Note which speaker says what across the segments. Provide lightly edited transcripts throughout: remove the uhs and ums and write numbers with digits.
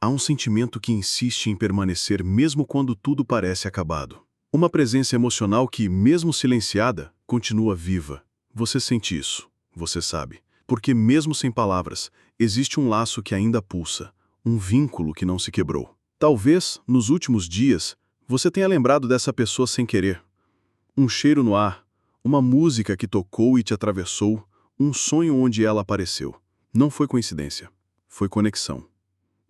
Speaker 1: Há um sentimento que insiste em permanecer mesmo quando tudo parece acabado. Uma presença emocional que, mesmo silenciada, continua viva. Você sente isso, você sabe. Porque mesmo sem palavras, existe um laço que ainda pulsa, um vínculo que não se quebrou. Talvez, nos últimos dias, você tenha lembrado dessa pessoa sem querer. Um cheiro no ar, uma música que tocou e te atravessou, um sonho onde ela apareceu. Não foi coincidência, foi conexão.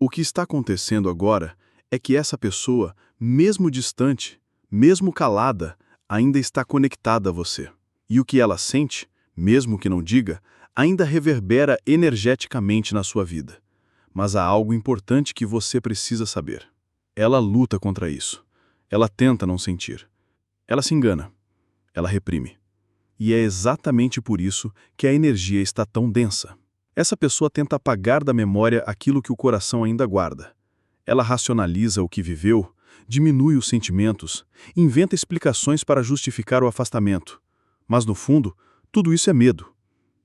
Speaker 1: O que está acontecendo agora é que essa pessoa, mesmo distante, mesmo calada, ainda está conectada a você. E o que ela sente, mesmo que não diga, ainda reverbera energeticamente na sua vida. Mas há algo importante que você precisa saber. Ela luta contra isso. Ela tenta não sentir. Ela se engana. Ela reprime. E é exatamente por isso que a energia está tão densa. Essa pessoa tenta apagar da memória aquilo que o coração ainda guarda. Ela racionaliza o que viveu, diminui os sentimentos, inventa explicações para justificar o afastamento. Mas no fundo, tudo isso é medo.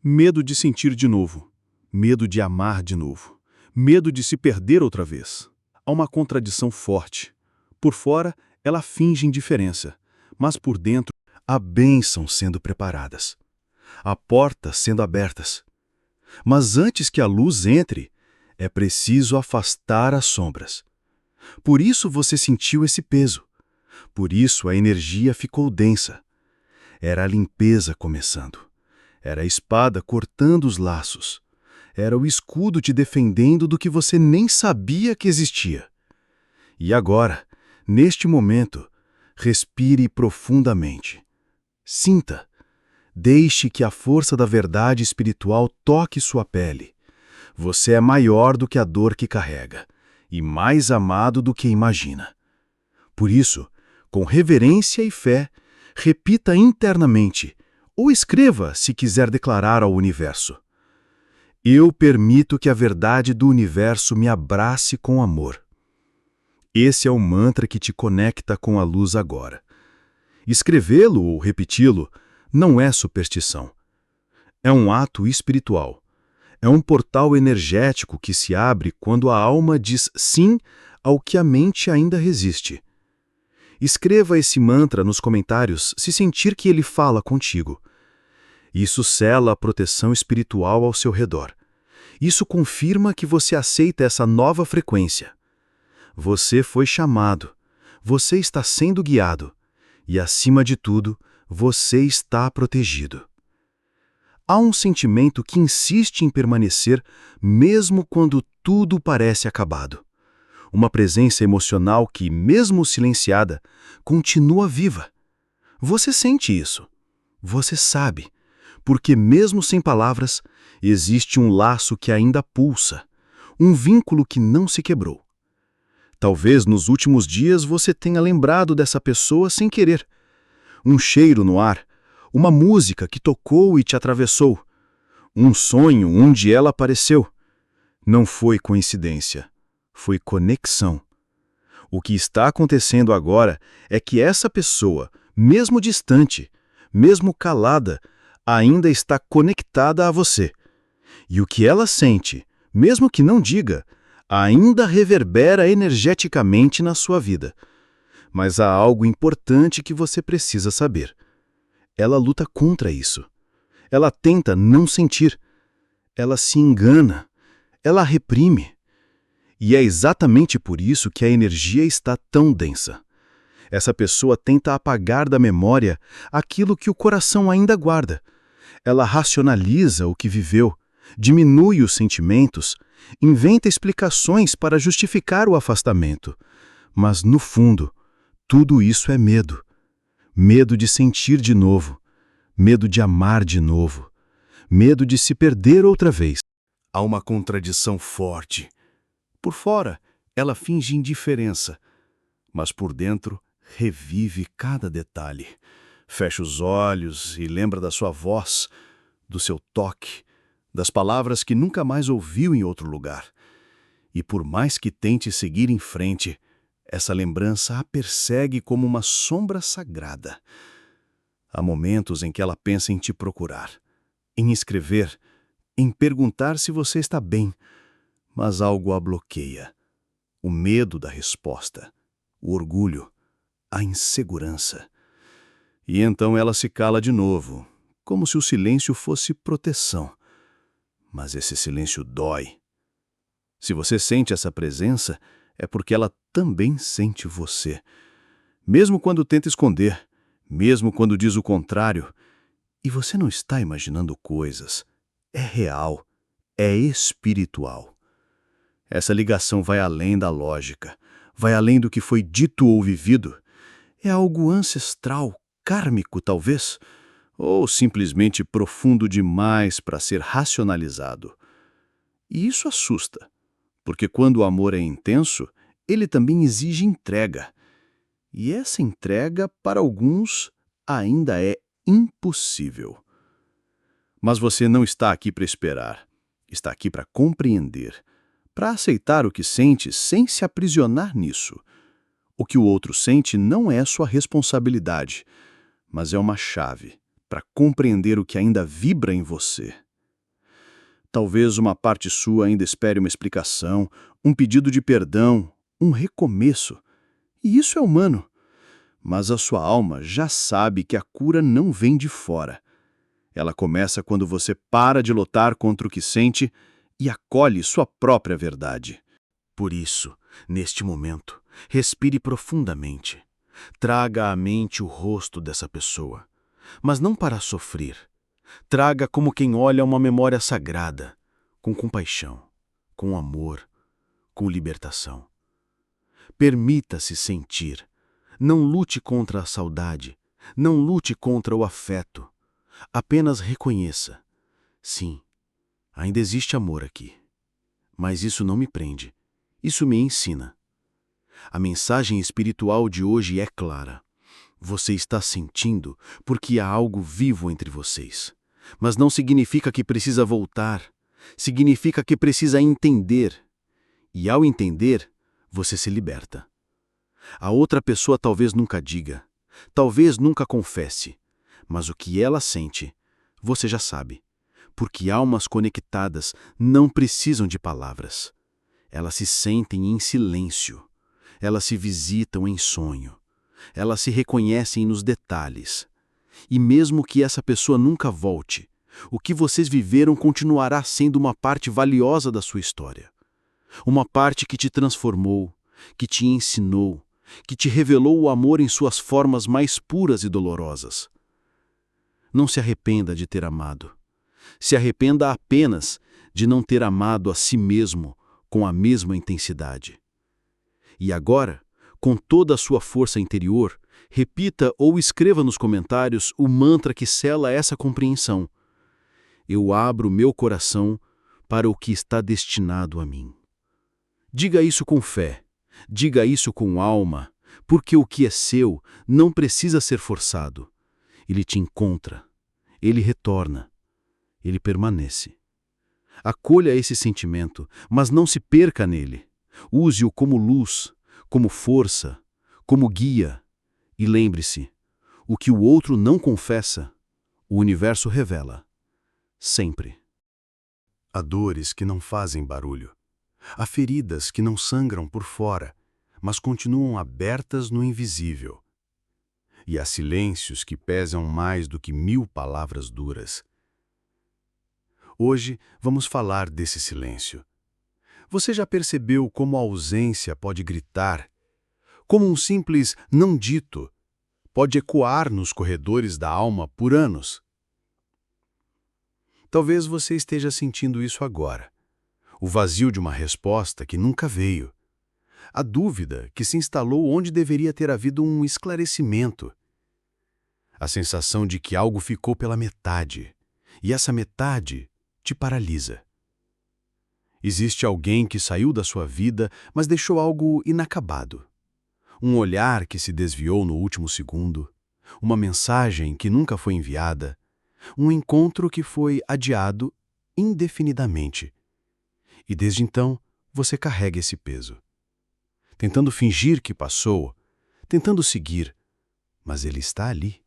Speaker 1: Medo de sentir de novo. Medo de amar de novo. Medo de se perder outra vez. Há uma contradição forte. Por fora, ela finge indiferença, mas por dentro, há bênçãos sendo preparadas. Há portas sendo abertas. Mas antes que a luz entre, é preciso afastar as sombras. Por isso você sentiu esse peso. Por isso a energia ficou densa. Era a limpeza começando. Era a espada cortando os laços. Era o escudo te defendendo do que você nem sabia que existia. E agora, neste momento, respire profundamente. Sinta. Deixe que a força da verdade espiritual toque sua pele. Você é maior do que a dor que carrega, e mais amado do que imagina. Por isso, com reverência e fé, repita internamente, ou escreva se quiser declarar ao universo: eu permito que a verdade do universo me abrace com amor. Esse é o mantra que te conecta com a luz agora. Escrevê-lo ou repeti-lo não é superstição. É um ato espiritual. É um portal energético que se abre quando a alma diz sim ao que a mente ainda resiste. Escreva esse mantra nos comentários se sentir que ele fala contigo. Isso sela a proteção espiritual ao seu redor. Isso confirma que você aceita essa nova frequência. Você foi chamado. Você está sendo guiado. E, acima de tudo, você está protegido. Há um sentimento que insiste em permanecer mesmo quando tudo parece acabado. Uma presença emocional que, mesmo silenciada, continua viva. Você sente isso. Você sabe. Porque mesmo sem palavras, existe um laço que ainda pulsa. Um vínculo que não se quebrou. Talvez nos últimos dias você tenha lembrado dessa pessoa sem querer. Um cheiro no ar, uma música que tocou e te atravessou, um sonho onde ela apareceu. Não foi coincidência, foi conexão. O que está acontecendo agora é que essa pessoa, mesmo distante, mesmo calada, ainda está conectada a você. E o que ela sente, mesmo que não diga, ainda reverbera energeticamente na sua vida. Mas há algo importante que você precisa saber. Ela luta contra isso. Ela tenta não sentir. Ela se engana. Ela reprime. E é exatamente por isso que a energia está tão densa. Essa pessoa tenta apagar da memória aquilo que o coração ainda guarda. Ela racionaliza o que viveu, diminui os sentimentos, inventa explicações para justificar o afastamento. Mas, no fundo, tudo isso é medo. Medo de sentir de novo. Medo de amar de novo. Medo de se perder outra vez. Há uma contradição forte. Por fora, ela finge indiferença, mas por dentro revive cada detalhe. Fecha os olhos e lembra da sua voz, do seu toque, das palavras que nunca mais ouviu em outro lugar. E por mais que tente seguir em frente, essa lembrança a persegue como uma sombra sagrada. Há momentos em que ela pensa em te procurar, em escrever, em perguntar se você está bem, mas algo a bloqueia.
Speaker 2: o medo da resposta, o orgulho, a insegurança. E então ela se cala de novo, como se o silêncio fosse proteção. Mas esse silêncio dói. Se você sente essa presença, é porque ela também sente você. Mesmo quando tenta esconder, mesmo quando diz o contrário. E você não está imaginando coisas. É real, é espiritual. Essa ligação vai além da lógica, vai além do que foi dito ou vivido. É algo ancestral, kármico talvez, ou simplesmente profundo demais para ser racionalizado. E isso assusta, porque quando o amor é intenso, ele também exige entrega. E essa entrega, para alguns, ainda é impossível. Mas você não está aqui para esperar. Está aqui para compreender, para aceitar o que sente sem se aprisionar nisso. O que o outro sente não é sua responsabilidade, mas é uma chave para compreender o que ainda vibra em você. Talvez uma parte sua ainda espere uma explicação, um pedido de perdão, um recomeço. E isso é humano. Mas a sua alma já sabe que a cura não vem de fora. Ela começa quando você para de lutar contra o que sente e acolhe sua própria verdade. Por isso, neste momento, respire profundamente. Traga à mente o rosto dessa pessoa, mas não para sofrer. Traga como quem olha uma memória sagrada, com compaixão, com amor, com libertação. Permita-se sentir. Não lute contra a saudade, não lute contra o afeto. Apenas reconheça. Sim, ainda existe amor aqui. Mas isso não me prende. Isso me ensina. A mensagem espiritual de hoje é clara. Você está sentindo porque há algo vivo entre vocês. Mas não significa que precisa voltar. Significa que precisa entender. E ao entender, você se liberta. A outra pessoa talvez nunca diga, talvez nunca confesse, mas o que ela sente, você já sabe, porque almas conectadas não precisam de palavras. Elas se sentem em silêncio, elas se visitam em sonho, elas se reconhecem nos detalhes. E mesmo que essa pessoa nunca volte, o que vocês viveram continuará sendo uma parte valiosa da sua história. Uma parte que te transformou, que te ensinou, que te revelou o amor em suas formas mais puras e dolorosas. Não se arrependa de ter amado. Se arrependa apenas de não ter amado a si mesmo com a mesma intensidade. E agora, com toda a sua força interior, repita ou escreva nos comentários o mantra que sela essa compreensão. Eu abro meu coração para o que está destinado a mim. Diga isso com fé. Diga isso com alma, porque o que é seu não precisa ser forçado. Ele te encontra, ele retorna, ele permanece. Acolha esse sentimento, mas não se perca nele. Use-o como luz, como força, como guia. E lembre-se, o que o outro não confessa, o universo revela. Sempre. Há dores que não fazem barulho. Há feridas que não sangram por fora, mas continuam abertas no invisível. E há silêncios que pesam mais do que 1000 palavras duras. Hoje vamos falar desse silêncio. Você já percebeu como a ausência pode gritar? Como um simples não dito pode ecoar nos corredores da alma por anos? Talvez você esteja sentindo isso agora. O vazio de uma resposta que nunca veio. A dúvida que se instalou onde deveria ter havido um esclarecimento. A sensação de que algo ficou pela metade, e essa metade te paralisa. Existe alguém que saiu da sua vida, mas deixou algo inacabado. Um olhar que se desviou no último segundo, uma mensagem que nunca foi enviada, um encontro que foi adiado indefinidamente. E desde então, você carrega esse peso. Tentando fingir que passou, tentando seguir, mas ele está ali.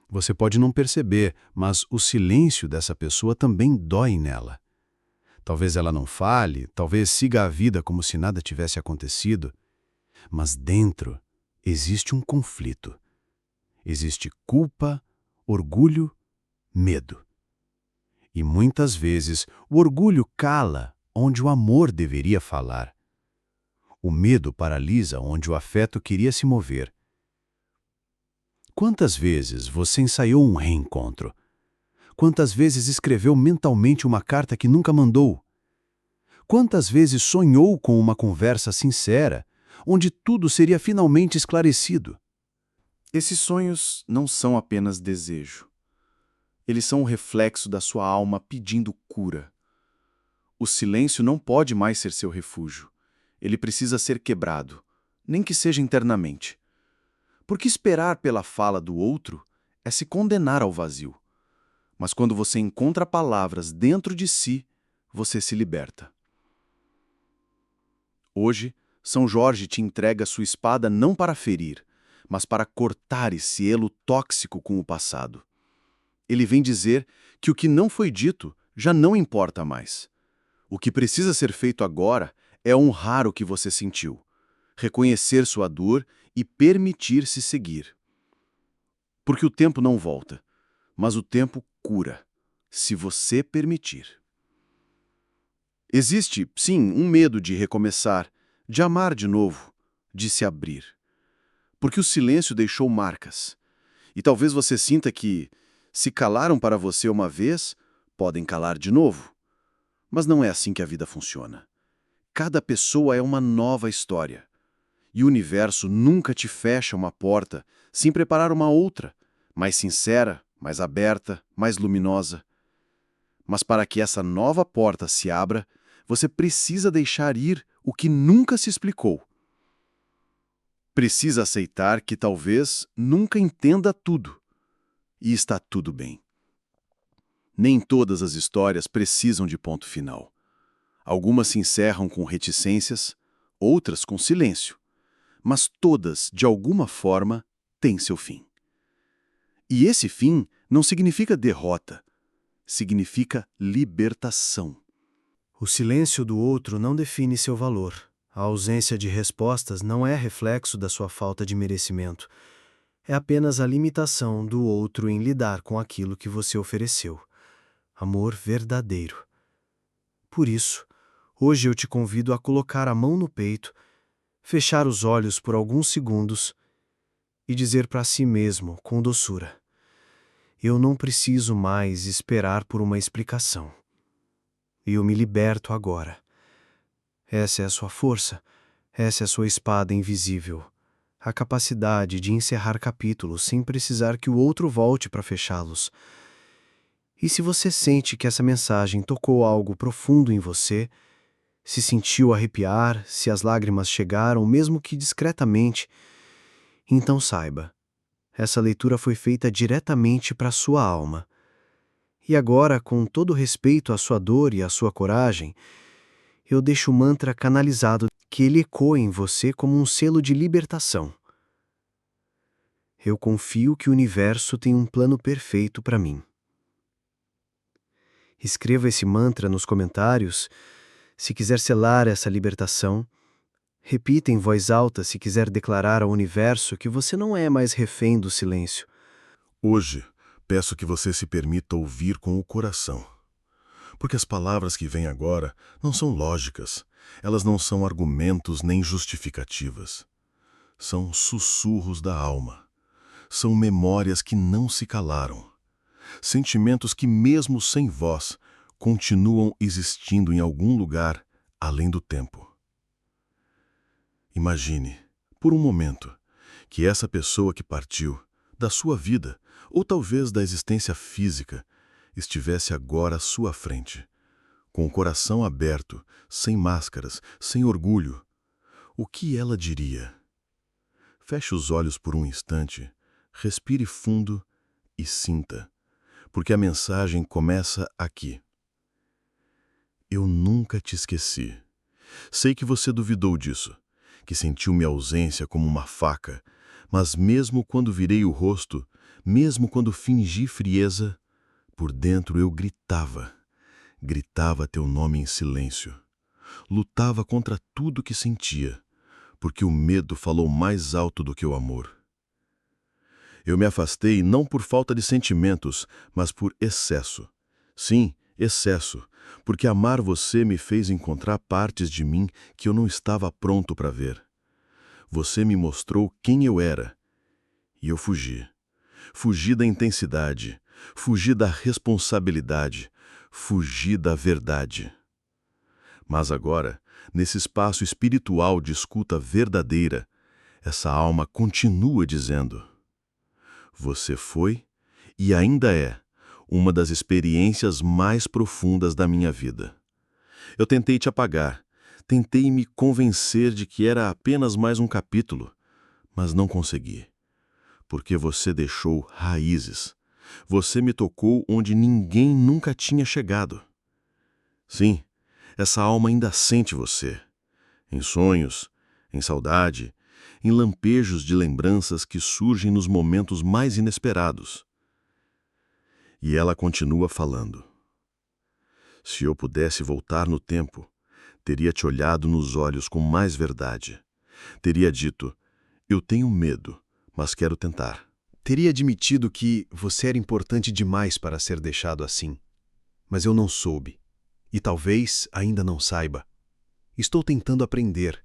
Speaker 2: Você pode não perceber, mas o silêncio dessa pessoa também dói nela. Talvez ela não fale, talvez siga a vida como se nada tivesse acontecido, mas dentro existe um conflito. Existe culpa, orgulho, medo. E muitas vezes o orgulho cala onde o amor deveria falar. O medo paralisa onde o afeto queria se mover. Quantas vezes você ensaiou um reencontro? Quantas vezes escreveu mentalmente uma carta que nunca mandou? Quantas vezes sonhou com uma conversa sincera, onde tudo seria finalmente esclarecido?
Speaker 3: Esses sonhos não são apenas desejo. Eles são o reflexo da sua alma pedindo cura. O silêncio não pode mais ser seu refúgio. Ele precisa ser quebrado, nem que seja internamente. Porque esperar pela fala do outro é se condenar ao vazio. Mas quando você encontra palavras dentro de si, você se liberta. Hoje, São Jorge te entrega sua espada não para ferir, mas para cortar esse elo tóxico com o passado. Ele vem dizer que o que não foi dito já não importa mais. O que precisa ser feito agora é honrar o que você sentiu, reconhecer sua dor e permitir-se seguir. Porque o tempo não volta, mas o tempo cura, se você permitir. Existe, sim, um medo de recomeçar, de amar de novo, de se abrir. Porque o silêncio deixou marcas. E talvez você sinta que, se calaram para você uma vez, podem calar de novo. Mas não é assim que a vida funciona. Cada pessoa é uma nova história. E o universo nunca te fecha uma porta sem preparar uma outra, mais sincera, mais aberta, mais luminosa. Mas para que essa nova porta se abra, você precisa deixar ir o que nunca se explicou. Precisa aceitar que talvez nunca entenda tudo. E está tudo bem. Nem todas as histórias precisam de ponto final. Algumas se encerram com reticências, outras com silêncio. Mas todas, de alguma forma, têm seu fim. E esse fim não significa derrota, significa libertação.
Speaker 4: O silêncio do outro não define seu valor. A ausência de respostas não é reflexo da sua falta de merecimento. É apenas a limitação do outro em lidar com aquilo que você ofereceu. Amor verdadeiro. Por isso, hoje eu te convido a colocar a mão no peito, fechar os olhos por alguns segundos e dizer para si mesmo, com doçura: eu não preciso mais esperar por uma explicação. Eu me liberto agora. Essa é a sua força, essa é a sua espada invisível. A capacidade de encerrar capítulos sem precisar que o outro volte para fechá-los. E se você sente que essa mensagem tocou algo profundo em você, se sentiu arrepiar, se as lágrimas chegaram, mesmo que discretamente, então saiba, essa leitura foi feita diretamente para a sua alma. E agora, com todo respeito à sua dor e à sua coragem, eu deixo o mantra canalizado que ele ecoe em você como um selo de libertação. Eu confio que o universo tem um plano perfeito para mim. Escreva esse mantra nos comentários se quiser selar essa libertação. Repita em voz alta se quiser declarar ao universo que você não é mais refém do silêncio.
Speaker 1: Hoje, peço que você se permita ouvir com o coração. Porque as palavras que vêm agora não são lógicas, elas não são argumentos nem justificativas. São sussurros da alma. São memórias que não se calaram. Sentimentos que, mesmo sem voz, continuam existindo em algum lugar além do tempo. Imagine, por um momento, que essa pessoa que partiu, da sua vida, ou talvez da existência física, estivesse agora à sua frente, com o coração aberto, sem máscaras, sem orgulho. O que ela diria? Feche os olhos por um instante, respire fundo e sinta, porque a mensagem começa aqui. Eu nunca te esqueci. Sei que você duvidou disso, que sentiu minha ausência como uma faca, mas mesmo quando virei o rosto, mesmo quando fingi frieza, por dentro eu gritava.
Speaker 2: Gritava teu nome em silêncio. Lutava contra tudo que sentia, porque o medo falou mais alto do que o amor. Eu me afastei não por falta de sentimentos, mas por excesso. Sim, excesso, porque amar você me fez encontrar partes de mim que eu não estava pronto para ver. Você me mostrou quem eu era. E eu fugi. Fugi da intensidade, fugi da responsabilidade, fugi da verdade. Mas agora, nesse espaço espiritual de escuta verdadeira, essa alma continua dizendo: você foi e ainda é uma das experiências mais profundas da minha vida. Eu tentei te apagar, tentei me convencer de que era apenas mais um capítulo, mas não consegui. Porque você deixou raízes. Você me tocou onde ninguém nunca tinha chegado. Sim, essa alma ainda sente você. Em sonhos, em saudade, em lampejos de lembranças que surgem nos momentos mais inesperados. E ela continua falando. Se eu pudesse voltar no tempo, teria te olhado nos olhos com mais verdade. Teria dito: eu tenho medo, mas quero tentar.
Speaker 3: Teria admitido que você era importante demais para ser deixado assim. Mas eu não soube. E talvez ainda não saiba. Estou tentando aprender.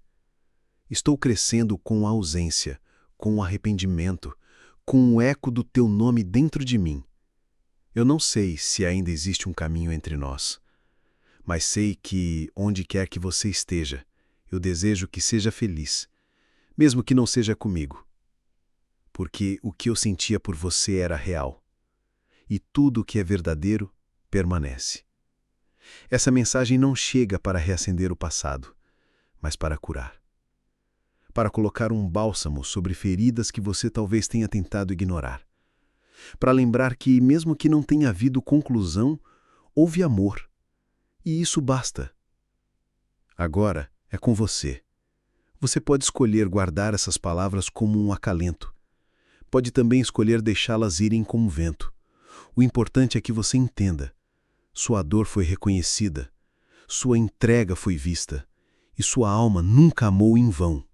Speaker 3: Estou crescendo com a ausência, com o arrependimento, com o eco do teu nome dentro de mim. Eu não sei se ainda existe um caminho entre nós, mas sei que, onde quer que você esteja, eu desejo que seja feliz, mesmo que não seja comigo. Porque o que eu sentia por você era real. E tudo o que é verdadeiro permanece. Essa mensagem não chega para reacender o passado, mas para curar. Para colocar um bálsamo sobre feridas que você talvez tenha tentado ignorar. Para lembrar que, mesmo que não tenha havido conclusão, houve amor. E isso basta. Agora é com você. Você pode escolher guardar essas palavras como um acalento. Pode também escolher deixá-las irem como vento. O importante é que você entenda. Sua dor foi reconhecida, sua entrega foi vista, e sua alma nunca amou em vão.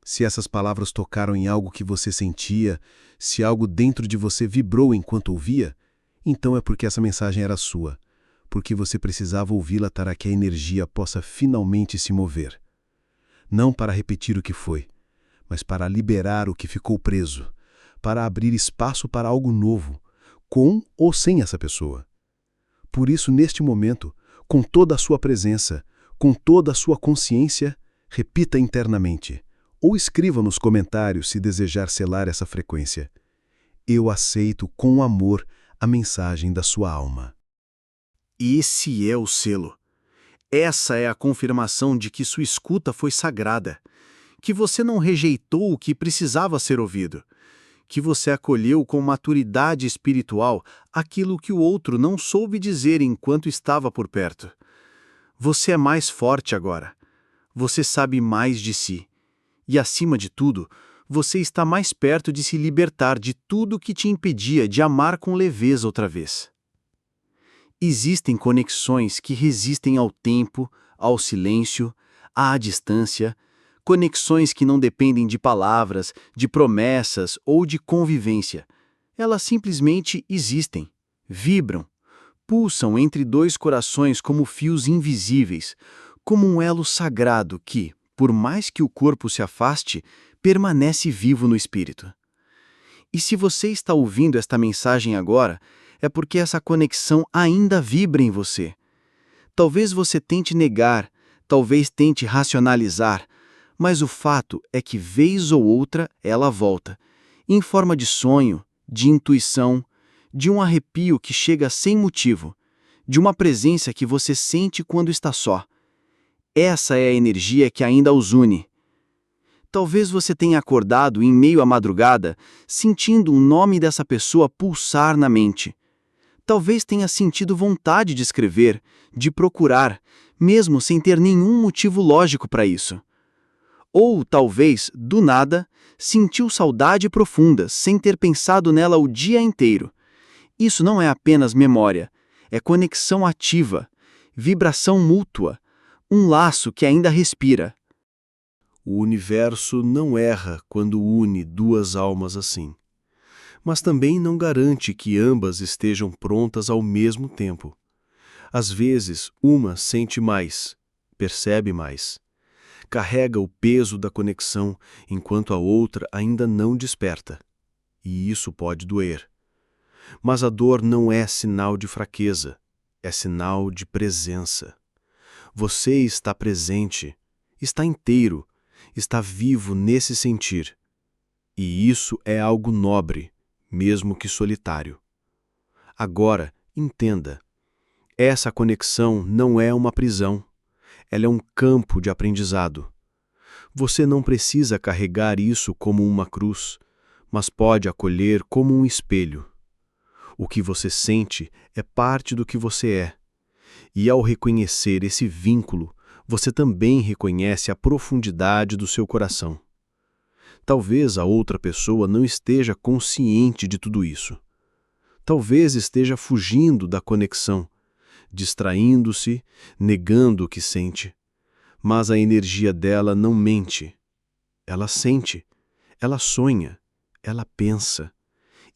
Speaker 3: Se essas palavras tocaram em algo que você sentia, se algo dentro de você vibrou enquanto ouvia, então é porque essa mensagem era sua, porque você precisava ouvi-la para que a energia possa finalmente se mover. Não para repetir o que foi, mas para liberar o que ficou preso, para abrir espaço para algo novo, com ou sem essa pessoa. Por isso, neste momento, com toda a sua presença, com toda a sua consciência, repita internamente, ou escreva nos comentários se desejar selar essa frequência. Eu aceito com amor a mensagem da sua alma.
Speaker 2: Esse é o selo. Essa é a confirmação de que sua escuta foi sagrada, que você não rejeitou o que precisava ser ouvido, que você acolheu com maturidade espiritual aquilo que o outro não soube dizer enquanto estava por perto. Você é mais forte agora. Você sabe mais de si. E, acima de tudo, você está mais perto de se libertar de tudo que te impedia de amar com leveza outra vez. Existem conexões que resistem ao tempo, ao silêncio, à distância, conexões que não dependem de palavras, de promessas ou de convivência. Elas simplesmente existem, vibram, pulsam entre dois corações como fios invisíveis, como um elo sagrado que, por mais que o corpo se afaste, permanece vivo no espírito. E se você está ouvindo esta mensagem agora, é porque essa conexão ainda vibra em você. Talvez você tente negar, talvez tente racionalizar, mas o fato é que, vez ou outra, ela volta, em forma de sonho, de intuição, de um arrepio que chega sem motivo, de uma presença que você sente quando está só. Essa é a energia que ainda os une. Talvez você tenha acordado em meio à madrugada, sentindo o nome dessa pessoa pulsar na mente. Talvez tenha sentido vontade de escrever, de procurar, mesmo sem ter nenhum motivo lógico para isso. Ou, talvez, do nada, sentiu saudade profunda, sem ter pensado nela o dia inteiro. Isso não é apenas memória, é conexão ativa,
Speaker 5: vibração mútua, um laço que ainda respira.
Speaker 2: O universo não erra quando une duas almas assim, mas também não garante que ambas estejam prontas ao mesmo tempo. Às vezes, uma sente mais, percebe mais, carrega o peso da conexão, enquanto a outra ainda não desperta. E isso pode doer. Mas a dor não é sinal de fraqueza, é sinal de presença. Você está presente, está inteiro, está vivo nesse sentir. E isso é algo nobre, mesmo que solitário. Agora, entenda. Essa conexão não é uma prisão. Ela é um campo de aprendizado. Você não precisa carregar isso como uma cruz, mas pode acolher como um espelho. O que você sente é parte do que você é. E ao reconhecer esse vínculo, você também reconhece a profundidade do seu coração. Talvez a outra pessoa não esteja consciente de tudo isso. Talvez esteja fugindo da conexão, distraindo-se, negando o que sente. Mas a energia dela não mente. Ela sente, ela sonha, ela pensa.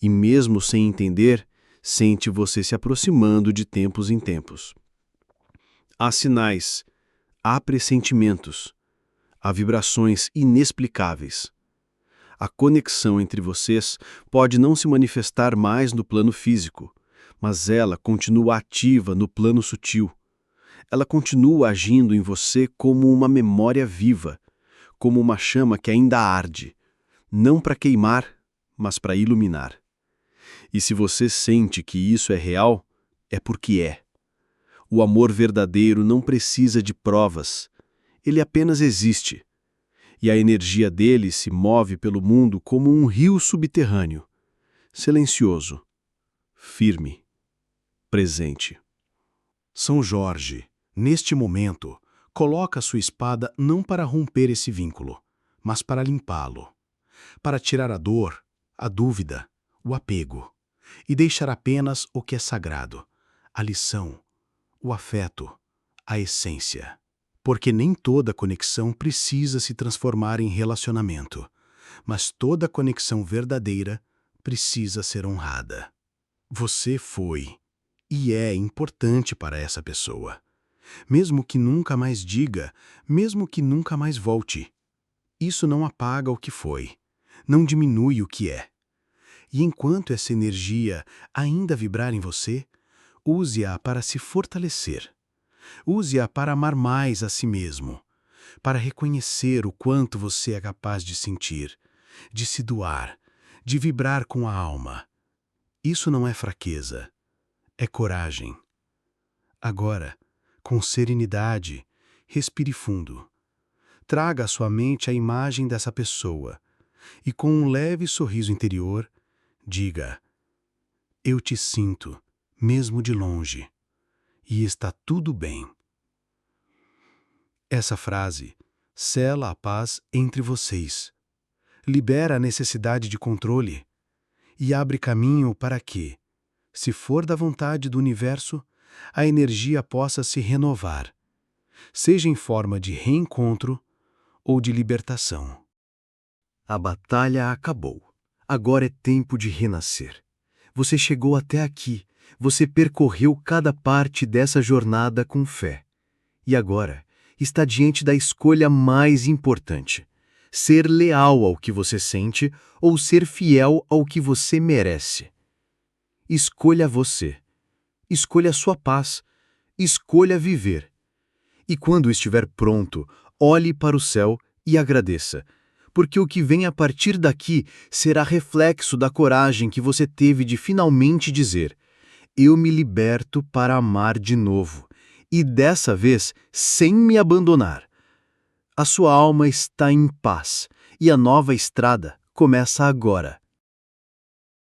Speaker 2: E mesmo sem entender, sente você se aproximando de tempos em tempos. Há sinais, há pressentimentos, há vibrações inexplicáveis. A conexão entre vocês pode não se manifestar mais no plano físico, mas ela continua ativa no plano sutil. Ela continua agindo em você como uma memória viva, como uma chama que ainda arde, não para queimar, mas para iluminar. E se você sente que isso é real, é porque é. O amor verdadeiro não precisa de provas, ele apenas existe. E a energia dele se move pelo mundo como um rio subterrâneo, silencioso, firme, presente.
Speaker 6: São Jorge, neste momento, coloca sua espada não para romper esse vínculo, mas para limpá-lo, para tirar a dor, a dúvida, o apego, e deixar apenas o que é sagrado, a lição, o afeto, a essência. Porque nem toda conexão precisa se transformar em relacionamento, mas toda conexão verdadeira precisa ser honrada. Você foi e é importante para essa pessoa. Mesmo que nunca mais diga, mesmo que nunca mais volte. Isso não apaga o que foi, não diminui o que é. E enquanto essa energia ainda vibrar em você, use-a para se fortalecer. Use-a para amar mais a si mesmo, para reconhecer o quanto você é capaz de sentir, de se doar, de vibrar com a alma. Isso não é fraqueza, é coragem. Agora, com serenidade, respire fundo. Traga à sua mente a imagem dessa pessoa e, com um leve sorriso interior, diga: eu te sinto, mesmo de longe. E está tudo bem. Essa frase sela a paz entre vocês, libera a necessidade de controle e abre caminho para que, se for da vontade do universo, a energia possa se renovar, seja em forma de reencontro ou de libertação.
Speaker 2: A batalha acabou. Agora é tempo de renascer. Você chegou até aqui. Você percorreu cada parte dessa jornada com fé. E agora está diante da escolha mais importante: ser leal ao que você sente ou ser fiel ao que você merece. Escolha você. Escolha a sua paz. Escolha viver. E quando estiver pronto, olhe para o céu e agradeça, porque o que vem a partir daqui será reflexo da coragem que você teve de finalmente dizer: eu me liberto para amar de novo, e dessa vez sem me abandonar. A sua alma está em paz, e a nova estrada começa agora.